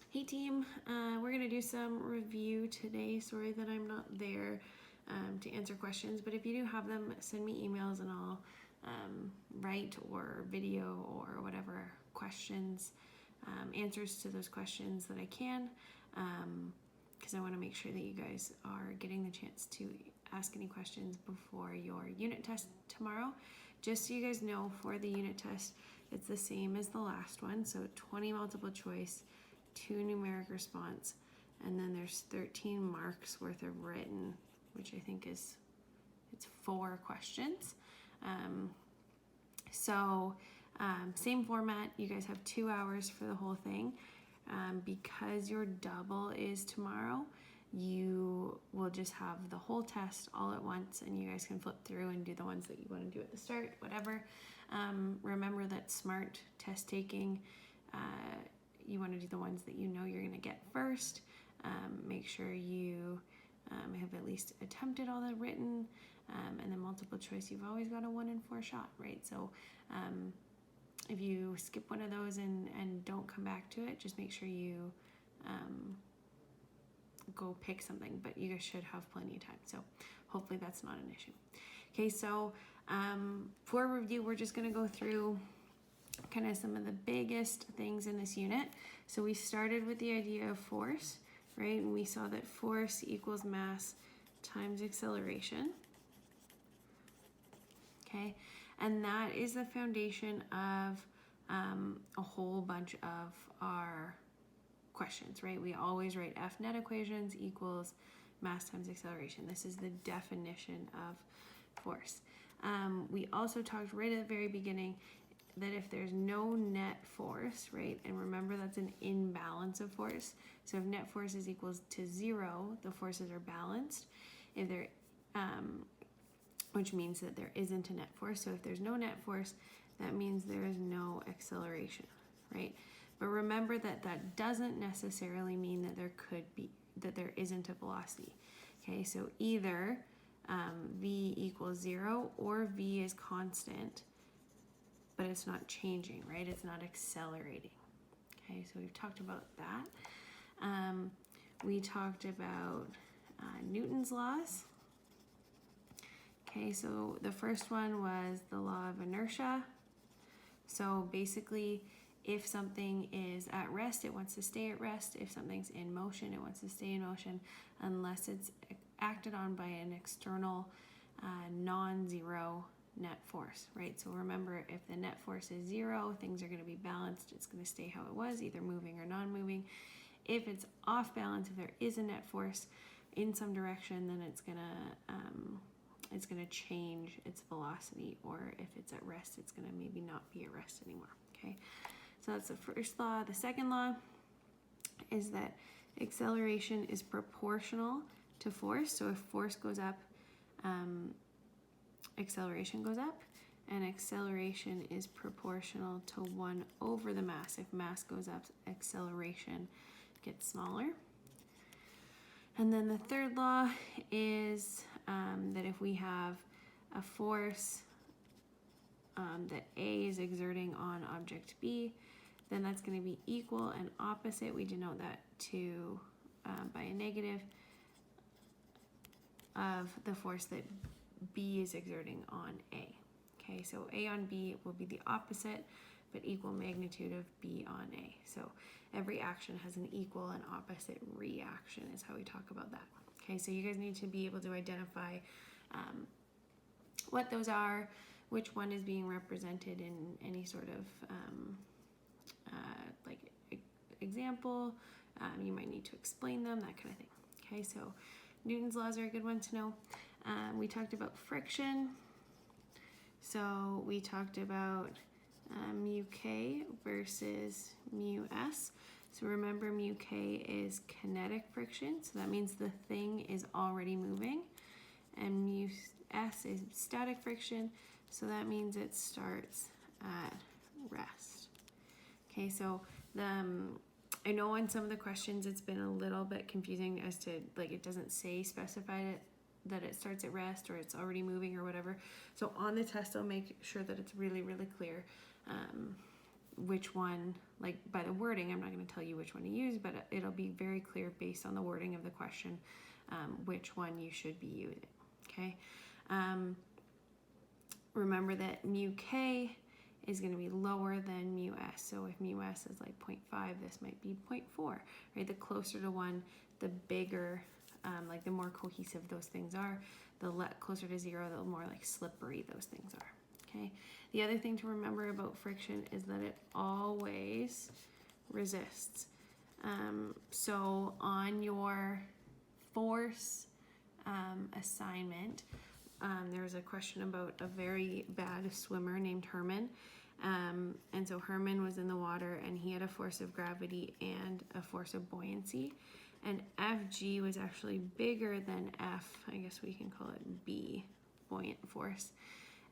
Hey team, we're going to do some review today. Sorry that I'm not there to answer questions, but if you do have them, send me emails and I'll write or video or whatever questions, answers to those questions that I can, because I want to make sure that you guys are getting the chance to ask any questions before your unit test tomorrow. Just so you guys know, for the unit test, it's the same as the last one, so 20 multiple choice, 2 numeric response, and then there's 13 marks worth of written, which I think it's 4 questions. Same format. You guys have 2 hours for the whole thing. Because your double is tomorrow, you will just have the whole test all at once, and you guys can flip through and do the ones that you want to do at the start, whatever. Remember that SMART test taking, you want to do the ones that you know you're going to get first. Make sure you have at least attempted all the written, and then multiple choice, you've always got a 1 in 4 shot, right? So if you skip one of those and don't come back to it, just make sure you go pick something, but you guys should have plenty of time, so hopefully that's not an issue. Okay, so for review, we're just going to go through kind of some of the biggest things in this unit. So we started with the idea of force, right? And we saw that force equals mass times acceleration. Okay, and that is the foundation of a whole bunch of our questions, right? We always write F net equations equals mass times acceleration. This is the definition of force. We also talked right at the very beginning that if there's no net force, right, and remember that's an imbalance of force. So if net force is equals to 0, the forces are balanced. If they're, which means that there isn't a net force. So if there's no net force, that means there is no acceleration, right? But remember that that doesn't necessarily mean that there isn't a velocity. Okay, so either v equals 0 or v is constant, but it's not changing, right? It's not accelerating. Okay, so we've talked about that. We talked about Newton's laws. Okay, so the first one was the law of inertia. So basically, if something is at rest, it wants to stay at rest. If something's in motion, it wants to stay in motion unless it's acted on by an external non-zero net force, right? So remember, if the net force is 0, things are going to be balanced. It's going to stay how it was, either moving or non-moving. If it's off balance, if there is a net force in some direction, then it's going to change its velocity, or if it's at rest, it's going to maybe not be at rest anymore. Okay, so that's the first law. The second law is that acceleration is proportional to force. So if force goes up, acceleration goes up, and acceleration is proportional to 1 over the mass. If mass goes up, acceleration gets smaller. And then the third law is that if we have a force that A is exerting on object B, then that's going to be equal and opposite. We denote that by a negative of the force that B is exerting on A. Okay, so A on B will be the opposite, but equal magnitude of B on A. So every action has an equal and opposite reaction is how we talk about that. Okay, so you guys need to be able to identify what those are, which one is being represented in any sort of example. You might need to explain them, that kind of thing. Okay, so Newton's laws are a good one to know. We talked about friction. So we talked about mu k versus mu s. So remember, mu k is kinetic friction, so that means the thing is already moving. And mu s is static friction, so that means it starts at rest. Okay, so I know on some of the questions it's been a little bit confusing as to, like, it doesn't say specified that it starts at rest or it's already moving or whatever. So on the test, I'll make sure that it's really, really clear which one, like by the wording, I'm not going to tell you which one to use, but it'll be very clear based on the wording of the question which one you should be using, okay? Remember that mu k is going to be lower than mu s, so if mu s is like 0.5, this might be 0.4, right? The closer to 1, the bigger, like the more cohesive those things are, the closer to 0, the more like slippery those things are, okay? The other thing to remember about friction is that it always resists. So on your force assignment, there was a question about a very bad swimmer named Herman. And so Herman was in the water and he had a force of gravity and a force of buoyancy. And Fg was actually bigger than F, I guess we can call it B, buoyant force.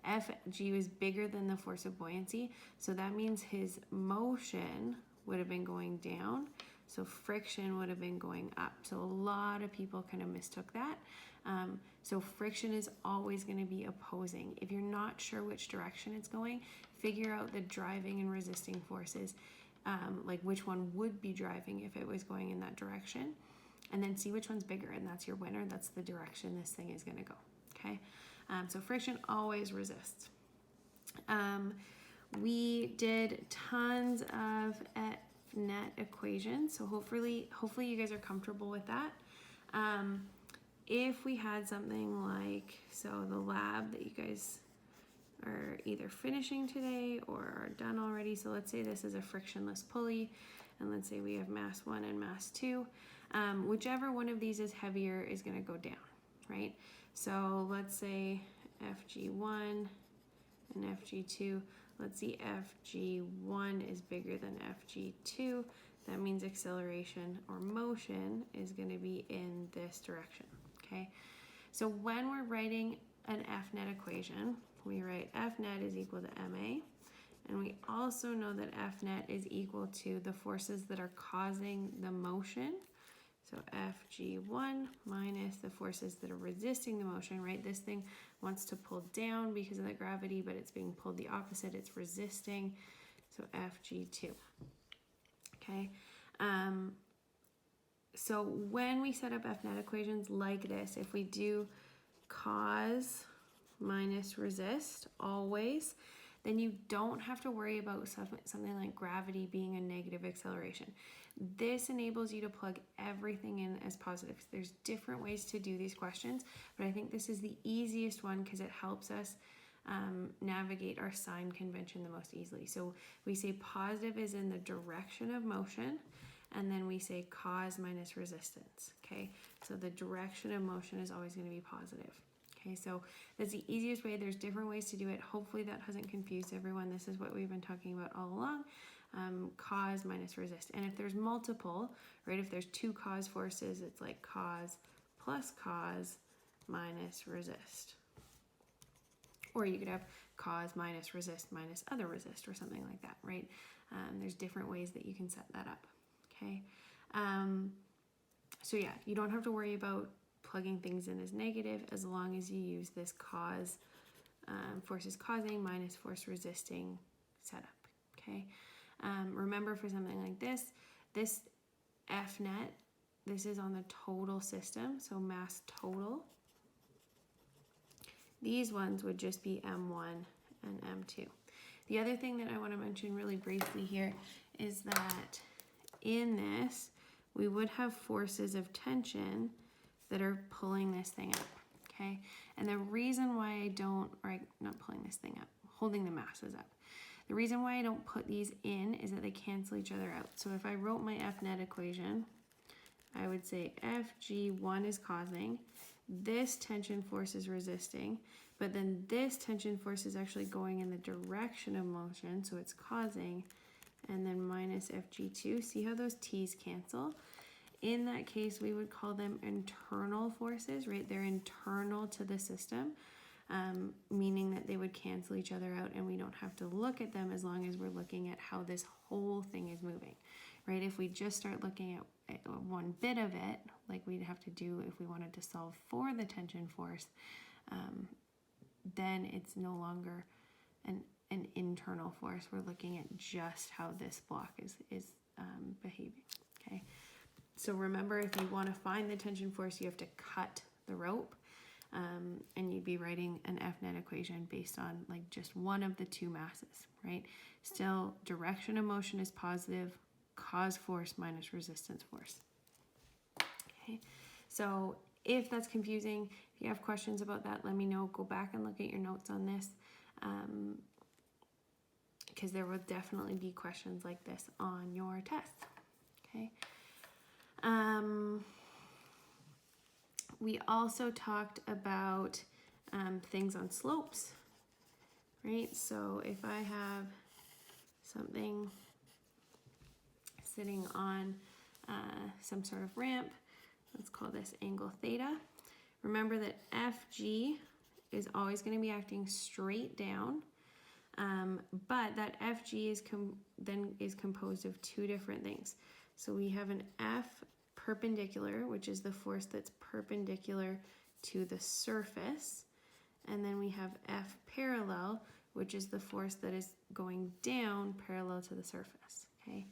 Fg was bigger than the force of buoyancy, so that means his motion would have been going down, so friction would have been going up. So a lot of people kind of mistook that. So friction is always going to be opposing. If you're not sure which direction it's going, figure out the driving and resisting forces, like which one would be driving if it was going in that direction, and then see which one's bigger, and that's your winner. That's the direction this thing is going to go, okay? So friction always resists. We did tons of net equations, so hopefully you guys are comfortable with that. If we had something like, so the lab that you guys are either finishing today or are done already, so let's say this is a frictionless pulley, and let's say we have mass 1 and mass 2, whichever one of these is heavier is going to go down, right? So let's say Fg1 and Fg2. Let's see, Fg1 is bigger than Fg2. That means acceleration or motion is going to be in this direction, okay? So when we're writing an Fnet equation, we write Fnet is equal to ma, and we also know that Fnet is equal to the forces that are causing the motion. So Fg1 minus the forces that are resisting the motion, right? This thing wants to pull down because of the gravity, but it's being pulled the opposite, it's resisting. So Fg2, okay? So when we set up Fnet equations like this, if we do cause minus resist always, then you don't have to worry about something like gravity being a negative acceleration. This enables you to plug everything in as positives. There's different ways to do these questions, but I think this is the easiest one because it helps us navigate our sign convention the most easily. So we say positive is in the direction of motion, and then we say cause minus resistance, okay? So the direction of motion is always going to be positive. Okay, so that's the easiest way. There's different ways to do it. Hopefully that hasn't confused everyone. This is what we've been talking about all along, cause minus resist. And if there's multiple, right, if there's two cause forces, it's like cause plus cause minus resist. Or you could have cause minus resist minus other resist or something like that, right? There's different ways that you can set that up, okay? So yeah, you don't have to worry about plugging things in as negative as long as you use this cause, forces causing minus force resisting setup, okay? Remember for something like this Fnet, this is on the total system, so mass total. These ones would just be M1 and M2. The other thing that I want to mention really briefly here is that in this, we would have forces of tension that are pulling this thing up, okay? And the reason why I don't, or not pulling this thing up, holding the masses up. The reason why I don't put these in is that they cancel each other out. So if I wrote my Fnet equation, I would say Fg1 is causing, this tension force is resisting, but then this tension force is actually going in the direction of motion, so it's causing, and then minus Fg2. See how those T's cancel? In that case, we would call them internal forces, right? They're internal to the system, meaning that they would cancel each other out and we don't have to look at them as long as we're looking at how this whole thing is moving, right? If we just start looking at one bit of it, like we'd have to do if we wanted to solve for the tension force, then it's no longer an internal force. We're looking at just how this block is behaving, okay? So remember, if you want to find the tension force, you have to cut the rope, and you'd be writing an F-net equation based on like just one of the two masses, right? Still, direction of motion is positive, cause force minus resistance force. Okay, so if that's confusing, if you have questions about that, let me know. Go back and look at your notes on this, because there will definitely be questions like this on your test. Okay. We also talked about things on slopes, right? So if I have something sitting on some sort of ramp, let's call this angle theta. Remember that FG is always going to be acting straight down, but that FG is composed of two different things. So we have an F perpendicular, which is the force that's perpendicular to the surface, and then we have F parallel, which is the force that is going down parallel to the surface. Okay,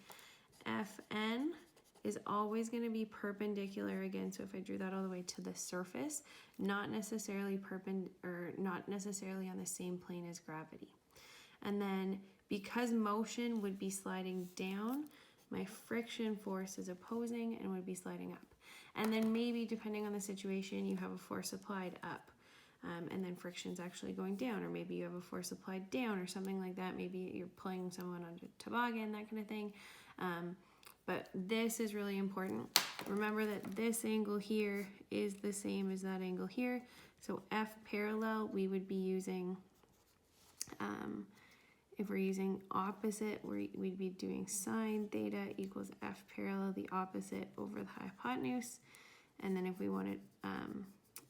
Fn is always going to be perpendicular again. So if I drew that all the way to the surface, not necessarily not necessarily on the same plane as gravity. And then because motion would be sliding down, my friction force is opposing and would be sliding up. And then maybe depending on the situation, you have a force applied up, and then friction's actually going down, or maybe you have a force applied down or something like that. Maybe you're pulling someone on a toboggan, that kind of thing. But this is really important. Remember that this angle here is the same as that angle here. So F parallel, we would be using, if we're using opposite, we'd be doing sine theta equals F parallel, the opposite over the hypotenuse. And then if we wanted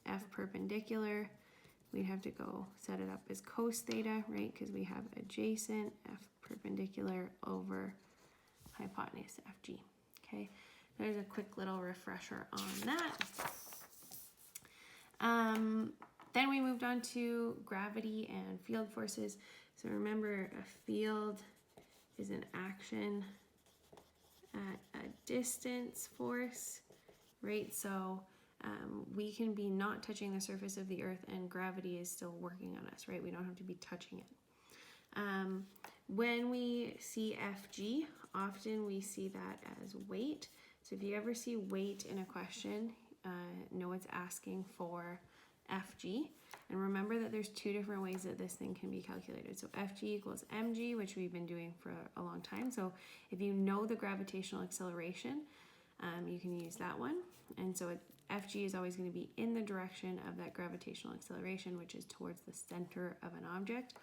F perpendicular, we'd have to go set it up as cos theta, right? Because we have adjacent F perpendicular over hypotenuse FG. Okay, there's a quick little refresher on that. Then we moved on to gravity and field forces. So remember, a field is an action at a distance force, right? So we can be not touching the surface of the earth and gravity is still working on us, right? We don't have to be touching it. When we see FG, often we see that as weight. So if you ever see weight in a question, know it's asking for FG. And remember that there's two different ways that this thing can be calculated. So FG equals mg, which we've been doing for a long time. So if you know the gravitational acceleration, you can use that one. And so FG is always going to be in the direction of that gravitational acceleration, which is towards the center of an object.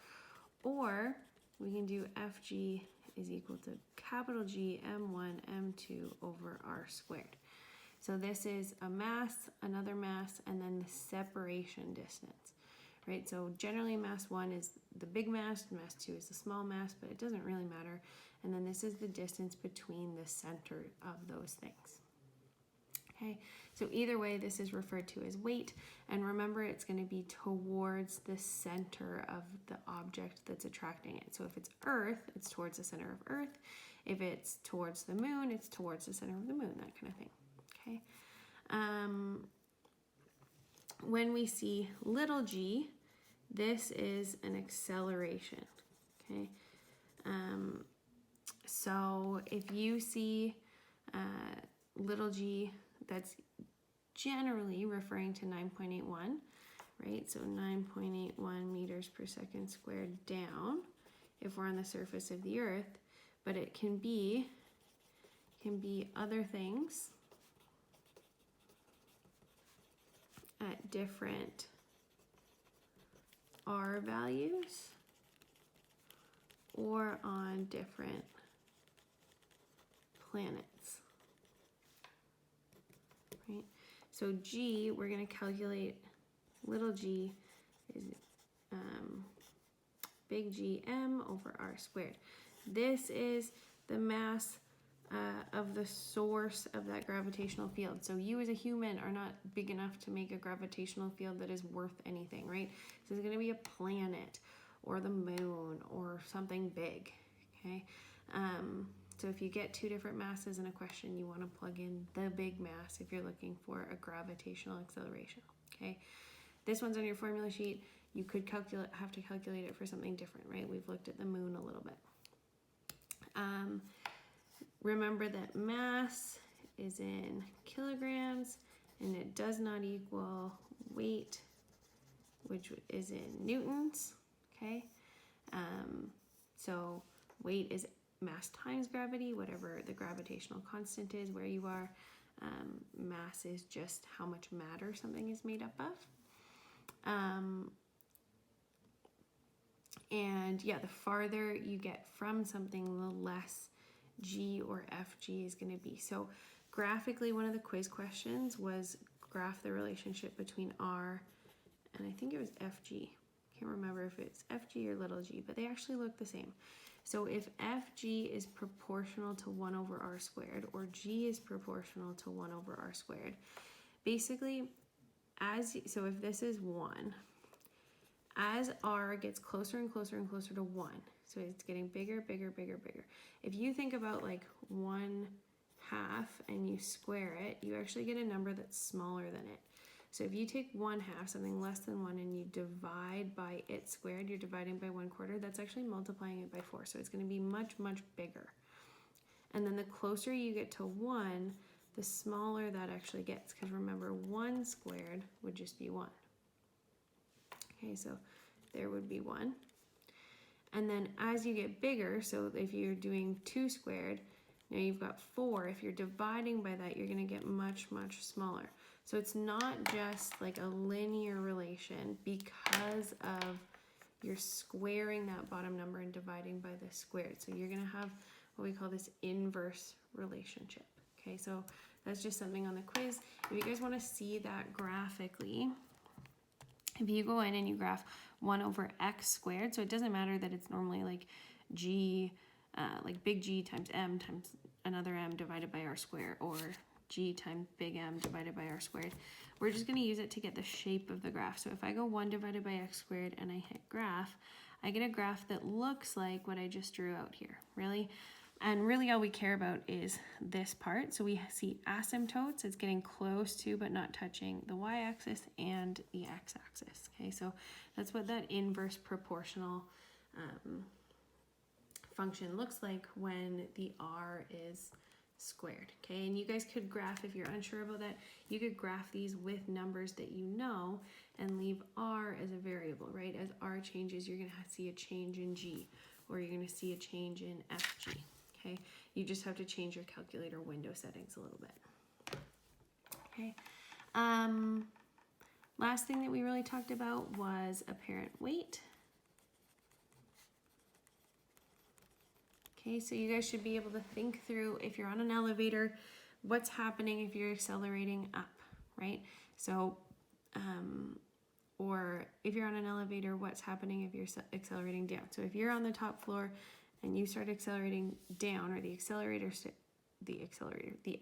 Or we can do FG is equal to capital G m1 m2 over r squared. So this is a mass, another mass, and then the separation distance, right? So generally mass 1 is the big mass 2 is the small mass, but it doesn't really matter. And then this is the distance between the center of those things. Okay, so either way, this is referred to as weight. And remember, it's going to be towards the center of the object that's attracting it. So if it's Earth, it's towards the center of Earth. If it's towards the moon, it's towards the center of the moon, that kind of thing. Okay. When we see little g, this is an acceleration. Okay. So if you see little g, that's generally referring to 9.81, right? So 9.81 meters per second squared down if we're on the surface of the Earth, but it can be other things at different R values or on different planets. Right? So G, we're going to calculate little g is big G m over r squared. This is the mass of the source of that gravitational field. So you as a human are not big enough to make a gravitational field that is worth anything, right? So it's going to be a planet or the moon or something big, okay? So if you get two different masses in a question, you want to plug in the big mass if you're looking for a gravitational acceleration, okay? This one's on your formula sheet. You could have to calculate it for something different, right? We've looked at the moon a little bit. Remember that mass is in kilograms, and it does not equal weight, which is in newtons, okay? So weight is mass times gravity, whatever the gravitational constant is where you are. Mass is just how much matter something is made up of. And yeah, the farther you get from something, the less G or FG is going to be. So graphically, one of the quiz questions was graph the relationship between R and I think it was FG. Can't remember if it's FG or little g, but they actually look the same. So if FG is proportional to 1 over R squared, or G is proportional to 1 over R squared, basically, so if this is 1, as R gets closer and closer and closer to 1, so it's getting bigger, bigger, bigger, bigger. If you think about like 1/2 and you square it, you actually get a number that's smaller than it. So if you take 1/2, something less than 1, and you divide by it squared, you're dividing by 1/4, that's actually multiplying it by 4. So it's going to be much, much bigger. And then the closer you get to 1, the smaller that actually gets, because remember, 1 squared would just be 1. Okay, so there would be 1. And then as you get bigger, so if you're doing 2 squared, now you've got 4. If you're dividing by that, you're going to get much, much smaller. So it's not just like a linear relation because of you're squaring that bottom number and dividing by the squared. So you're going to have what we call this inverse relationship. Okay, so that's just something on the quiz. If you guys want to see that graphically, if you go in and you graph 1 over x squared, so it doesn't matter that it's normally like g, like big G times m times another m divided by r squared, or g times big M divided by r squared. We're just going to use it to get the shape of the graph. So if I go 1 divided by x squared and I hit graph, I get a graph that looks like what I just drew out here, really. And really all we care about is this part. So we see asymptotes. It's getting close to but not touching the y-axis and the x-axis. Okay, so that's what that inverse proportional function looks like when the r is squared. Okay, and you guys could graph, if you're unsure about that, you could graph these with numbers that you know and leave r as a variable, right? As r changes, you're going to see a change in g, or you're going to see a change in fg. Okay, you just have to change your calculator window settings a little bit. Okay, last thing that we really talked about was apparent weight. Okay, so you guys should be able to think through, if you're on an elevator, what's happening if you're accelerating up, right? So, or if you're on an elevator, what's happening if you're accelerating down? So if you're on the top floor and you start accelerating down, or the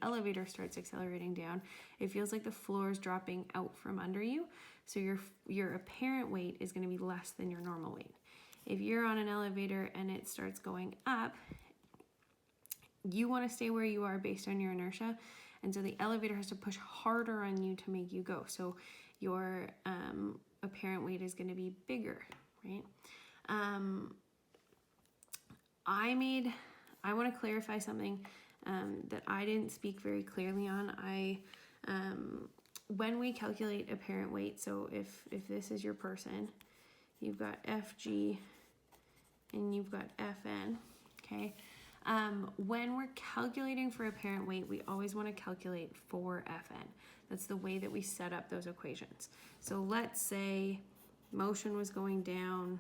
elevator starts accelerating down, it feels like the floor is dropping out from under you. So your apparent weight is going to be less than your normal weight. If you're on an elevator and it starts going up, you want to stay where you are based on your inertia, and so the elevator has to push harder on you to make you go. So your apparent weight is going to be bigger, right? I want to clarify something that I didn't speak very clearly on. When we calculate apparent weight, so if this is your person, you've got FG and you've got FN, okay? When we're calculating for apparent weight, we always want to calculate for FN. That's the way that we set up those equations. So let's say motion was going down,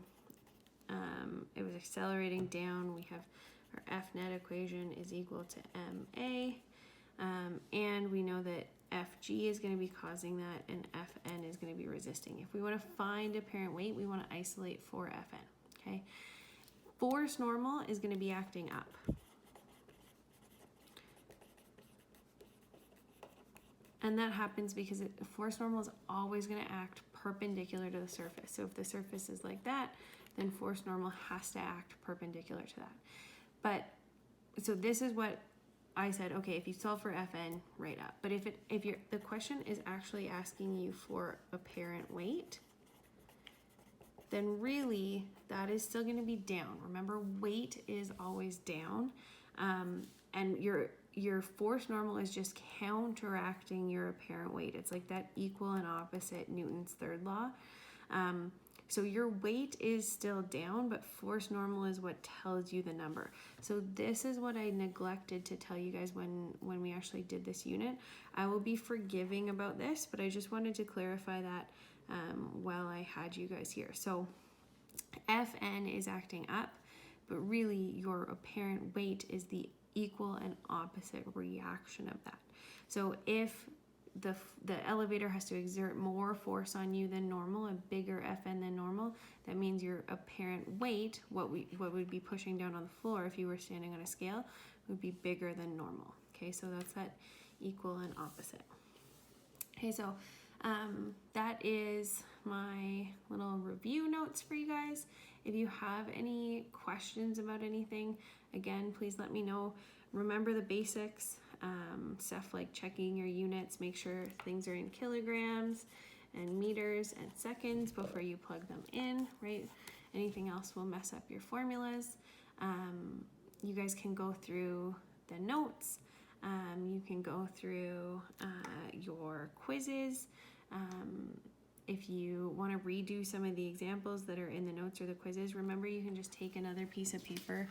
it was accelerating down, we have our F net equation is equal to MA, and we know that FG is going to be causing that and FN is going to be resisting. If we want to find apparent weight, we want to isolate for FN, okay? Force normal is going to be acting up. And that happens because force normal is always going to act perpendicular to the surface. So if the surface is like that, then force normal has to act perpendicular to that. But so this is what I said, okay, if you solve for Fn, write up. But if the question is actually asking you for apparent weight, then really that is still going to be down. Remember, weight is always down, and your force normal is just counteracting your apparent weight. It's like that equal and opposite Newton's third law. So your weight is still down, but force normal is what tells you the number. So this is what I neglected to tell you guys when we actually did this unit. I will be forgiving about this, but I just wanted to clarify that while I had you guys here. So Fn is acting up, but really your apparent weight is the equal and opposite reaction of that. So if the elevator has to exert more force on you than normal, a bigger Fn than normal, that means your apparent weight, what would be pushing down on the floor if you were standing on a scale, would be bigger than normal. Okay, so that's that equal and opposite. Okay, so that is my little review notes for you guys. If you have any questions about anything, again, please let me know. Remember the basics, stuff like checking your units, make sure things are in kilograms and meters and seconds before you plug them in, right? Anything else will mess up your formulas. You guys can go through the notes. You can go through your quizzes. If you want to redo some of the examples that are in the notes or the quizzes, remember you can just take another piece of paper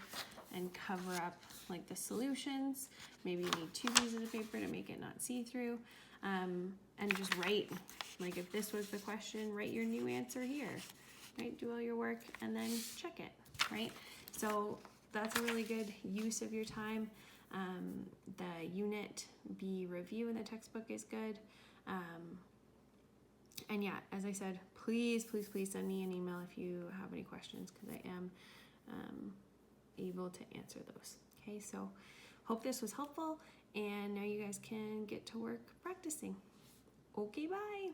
and cover up like the solutions. Maybe you need 2 pieces of paper to make it not see-through, and just write, like if this was the question, write your new answer here, right? Do all your work and then check it, right? So that's a really good use of your time. The Unit B review in the textbook is good. And yeah, as I said, please send me an email if you have any questions, because I am able to answer those. Okay, so hope this was helpful, and now you guys can get to work practicing. Okay, bye.